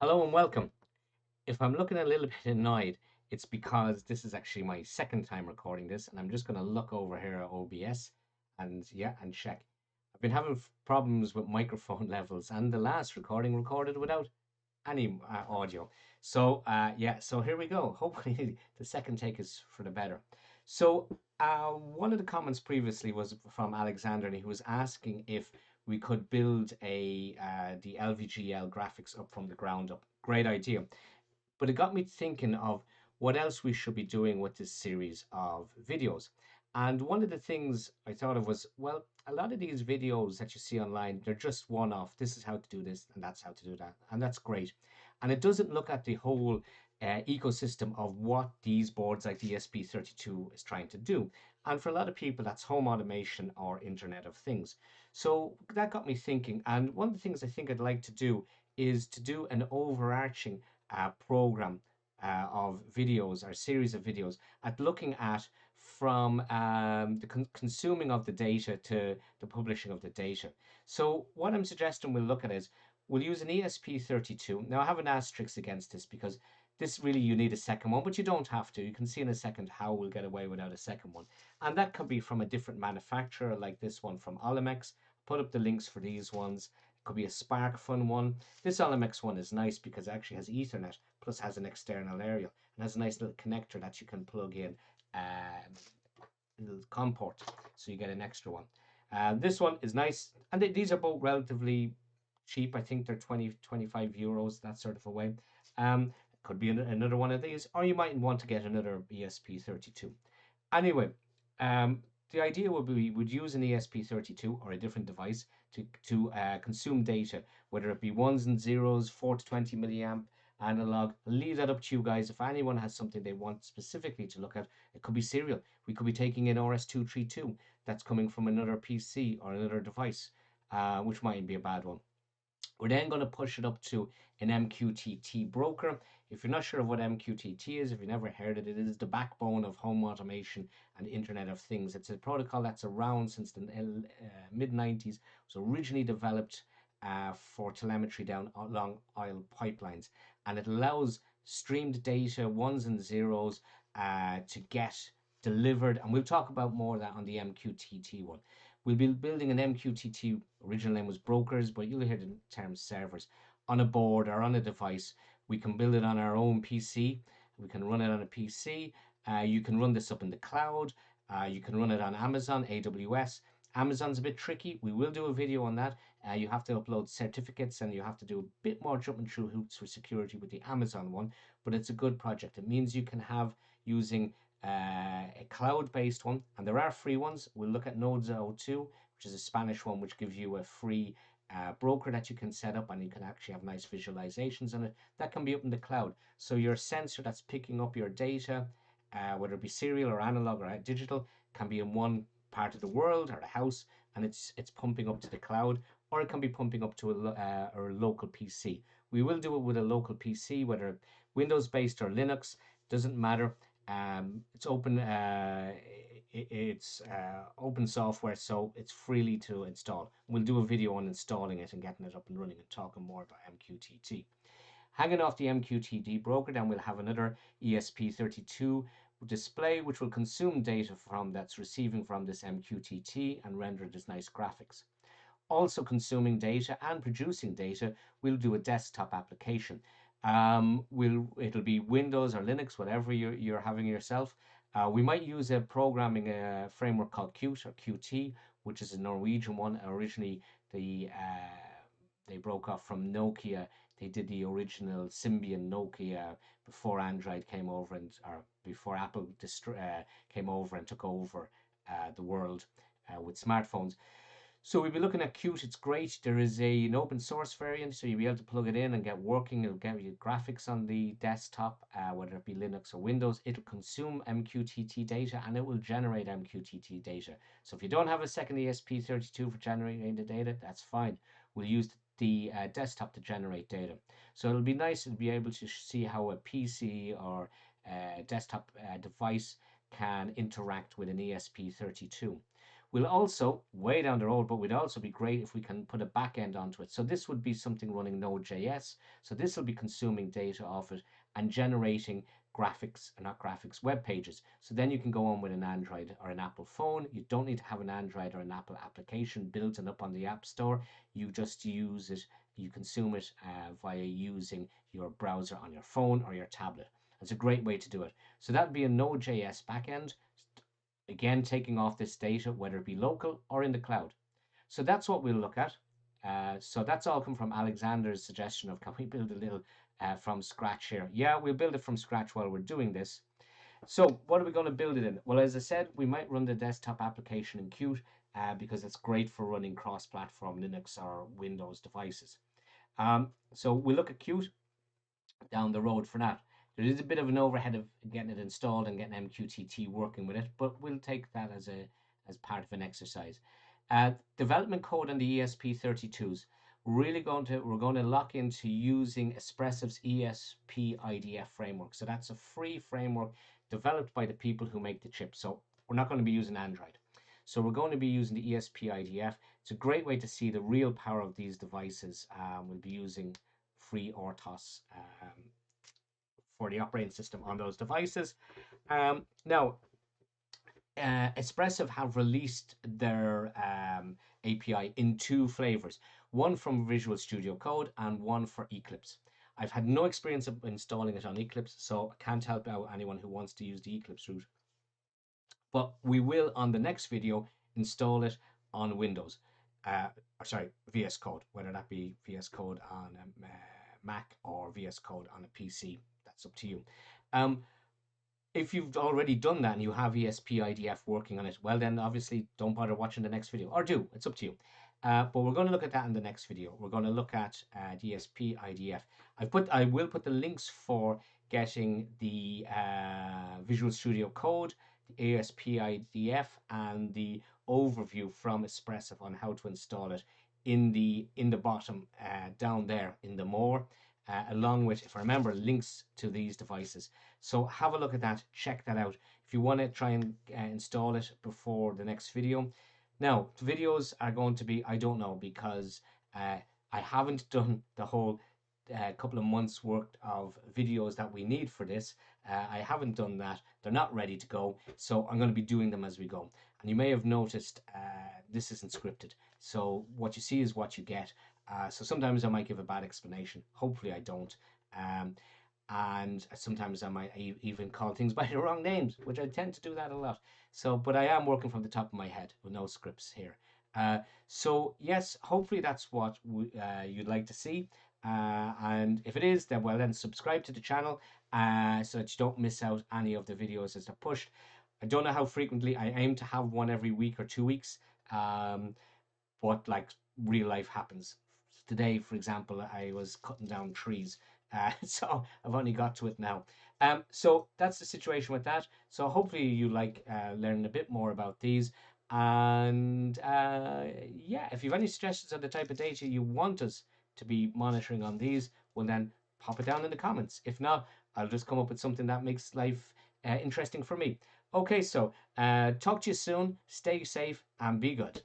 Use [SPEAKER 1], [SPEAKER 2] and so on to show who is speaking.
[SPEAKER 1] Hello and welcome. If I'm looking a little bit annoyed, it's because this is actually my second time recording this, and I'm just going to look over here at OBS and yeah, and check. I've been having problems with microphone levels, and the last recording recorded without any audio. So here we go. Hopefully, the second take is for the better. One of the comments previously was from Alexander, and he was asking if we could build the LVGL graphics up from the ground up. Great idea. But it got me thinking of what else we should be doing with this series of videos. And one of the things I thought of was, well, a lot of these videos that you see online, they're just one off. This is how to do this, and that's how to do that. And that's great. And it doesn't look at the whole ecosystem of what these boards like the ESP32 is trying to do. And for a lot of people, that's home automation or Internet of Things. So that got me thinking. And one of the things I think I'd like to do is to do an overarching program of videos or series of videos at looking at from the consuming of the data to the publishing of the data. So what I'm suggesting we'll look at is we'll use an ESP32. Now I have an asterisk against this because this really you need a second one, but you don't have to. You can see in a second how we'll get away without a second one. And that could be from a different manufacturer like this one from Olimex. Put up the links for these ones. It could be a SparkFun one. This Olimex one is nice because it actually has Ethernet plus has an external aerial and has a nice little connector that you can plug in a little COM port, so you get an extra one. This one is nice, and these are both relatively cheap. I think they're 20-25 euros, that sort of a way. Could be another one of these, or you might want to get another ESP32. Anyway, the idea would be we would use an ESP32 or a different device to consume data, whether it be ones and zeros, 4 to 20 milliamp analog. I'll leave that up to you guys. If anyone has something they want specifically to look at, it could be serial. We could be taking in RS-232 that's coming from another PC or another device, which mightn't be a bad one. We're then going to push it up to an MQTT broker. If you're not sure of what MQTT is, if you've never heard it, it is the backbone of home automation and Internet of Things. It's a protocol that's around since the mid 90s. It was originally developed for telemetry down long oil pipelines, and it allows streamed data, ones and zeros, to get delivered. And we'll talk about more of that on the MQTT one. We'll be building an MQTT, original name was brokers, but you'll hear the term servers, on a board or on a device. We can build it on our own PC. We can run it on a PC. You can run this up in the cloud. You can run it on Amazon, AWS. Amazon's a bit tricky. We will do a video on that. You have to upload certificates and you have to do a bit more jumping through hoops for security with the Amazon one, but it's a good project. It means you can have using a cloud-based one, and there are free ones. We'll look at Nodes02, which is a Spanish one, which gives you a free broker that you can set up, and you can actually have nice visualizations on it. That can be up in the cloud. So your sensor that's picking up your data, whether it be serial or analog or digital, can be in one part of the world or the house, and it's pumping up to the cloud, or it can be pumping up to a local PC. We will do it with a local PC, whether Windows based or Linux, doesn't matter. It's open. It's open software, so it's freely to install. We'll do a video on installing it and getting it up and running and talking more about MQTT. Hanging off the MQTT broker, then we'll have another ESP32 display, which will consume data from that's receiving from this MQTT and render it as nice graphics. Also consuming data and producing data, we'll do a desktop application. It'll be Windows or Linux, whatever you're having yourself. We might use a programming framework called Qt or Qt, which is a Norwegian one. Originally, they broke off from Nokia. They did the original Symbian Nokia before Android came over or before Apple came over and took over the world with smartphones. So we'll be looking at Qt. It's great. There is an open source variant, so you'll be able to plug it in and get working. It'll give you graphics on the desktop, whether it be Linux or Windows. It'll consume MQTT data and it will generate MQTT data. So if you don't have a second ESP32 for generating the data, that's fine. We'll use the desktop to generate data. So it'll be nice to be able to see how a PC or desktop device can interact with an ESP32. We'll also, way down the road, but we'd also be great if we can put a back end onto it. So this would be something running Node.js. So this will be consuming data off it and generating graphics, not graphics, web pages. So then you can go on with an Android or an Apple phone. You don't need to have an Android or an Apple application built and up on the App Store. You just use it, you consume it via using your browser on your phone or your tablet. It's a great way to do it. So that would be a Node.js backend, again, taking off this data, whether it be local or in the cloud. So that's what we'll look at. So that's all come from Alexander's suggestion of, can we build a little from scratch here? Yeah, we'll build it from scratch while we're doing this. So what are we going to build it in? Well, as I said, we might run the desktop application in Qt because it's great for running cross-platform Linux or Windows devices. So we'll look at Qt down the road for that. There is a bit of an overhead of getting it installed and getting MQTT working with it, but we'll take that as part of an exercise. Development code on the ESP32s. We're going to lock into using Espressif's ESP-IDF framework. So that's a free framework developed by the people who make the chip. So we're not going to be using Android. So we're going to be using the ESP-IDF. It's a great way to see the real power of these devices. We'll be using free RTOS for the operating system on those devices. Now, Espressif have released their API in two flavors, one from Visual Studio Code and one for Eclipse. I've had no experience of installing it on Eclipse, so I can't help out anyone who wants to use the Eclipse route. But we will, on the next video, install it on Windows. VS Code, whether that be VS Code on a Mac or VS Code on a PC. That's up to you. If you've already done that and you have ESP-IDF working on it, well then obviously don't bother watching the next video, or do, it's up to you. But we're going to look at that in the next video. We're going to look at the ESP-IDF. I will put the links for getting the Visual Studio Code, the ESP-IDF, and the overview from Espressif on how to install it in the bottom down there in the more. Along with, if I remember, links to these devices. So have a look at that, check that out. If you want to try and install it before the next video. Now, the videos are going to be, I don't know, because I haven't done the whole couple of months worth of videos that we need for this. I haven't done that. They're not ready to go. So I'm going to be doing them as we go. And you may have noticed this isn't scripted. So what you see is what you get. So sometimes I might give a bad explanation. Hopefully I don't. And sometimes I might even call things by the wrong names, which I tend to do that a lot. So, but I am working from the top of my head with no scripts here. So yes, hopefully that's what you'd like to see. And if it is, then well, then subscribe to the channel so that you don't miss out any of the videos as they're pushed. I don't know how frequently. I aim to have one every week or 2 weeks. But like real life happens. Today, for example, I was cutting down trees, so I've only got to it now. So that's the situation with that. So hopefully you like learning a bit more about these. And yeah, if you have any suggestions on the type of data you want us to be monitoring on these, well then pop it down in the comments. If not, I'll just come up with something that makes life interesting for me. Okay, so talk to you soon. Stay safe and be good.